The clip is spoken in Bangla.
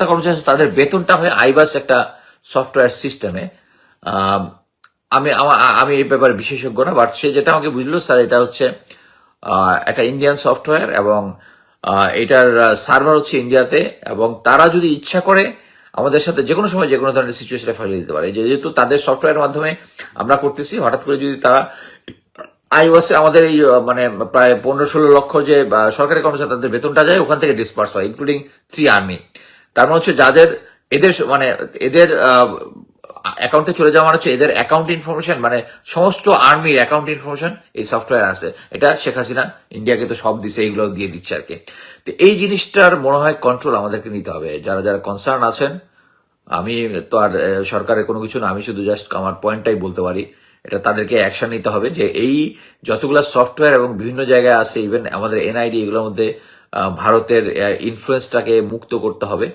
কর্মকর্তা কর্মচারী আছে তাদের বেতনটা হয় আইবাস একটা সফটওয়্যার সিস্টেমে। আমি এই ব্যাপারে বিশেষজ্ঞ না, বাট সে যেটা আমাকে বুঝলো, স্যার এটা হচ্ছে একটা ইন্ডিয়ান সফটওয়্যার এবং এটার সার্ভার হচ্ছে ইন্ডিয়াতে, এবং তারা যদি ইচ্ছা করে আমাদের সাথে যে কোনো সময় যে কোনো ধরনের সিচুয়েশনে ফেলে দিতে পারে। যেহেতু তাদের সফটওয়্যারের মাধ্যমে আমরা করতেছি, হঠাৎ করে যদি তারা আইওএসে আমাদের এই মানে প্রায় 15-16 লক্ষ যে সরকারি কর্মচারী তাদের বেতনটা যায় ওখান থেকে ডিসপার্স হয়, ইনক্লুডিং 3 আর্মি। তার মানে হচ্ছে যাদের এদের মানে এদের অ্যাকাউন্টে চলে যাওয়া মানে হচ্ছে এদের অ্যাকাউন্ট ইনফরমেশন, মানে সমস্ত আর্মির অ্যাকাউন্ট ইনফরমেশন এই সফটওয়্যার আছে। এটা শেখ হাসিনা ইন্ডিয়াকে তো সব দিছে, এইগুলো দিয়ে দিচ্ছে আর কি। তো এই জিনিসটার মনে হয় কন্ট্রোল আমাদেরকে নিতে হবে, যারা যারা কনসার্ন আছেন। আমি তো আর সরকারের কোনো কিছু না, আমি শুধু জাস্ট আমার পয়েন্টটাই বলতে পারি। এটা তাদেরকে অ্যাকশন নিতে হবে যে এই যতগুলো সফটওয়্যার এবং বিভিন্ন জায়গায় আছে, ইভেন আমাদের এনআইডি, এগুলোর মধ্যে ভারতের ইনফ্লুয়েন্সটাকে মুক্ত করতে হবে।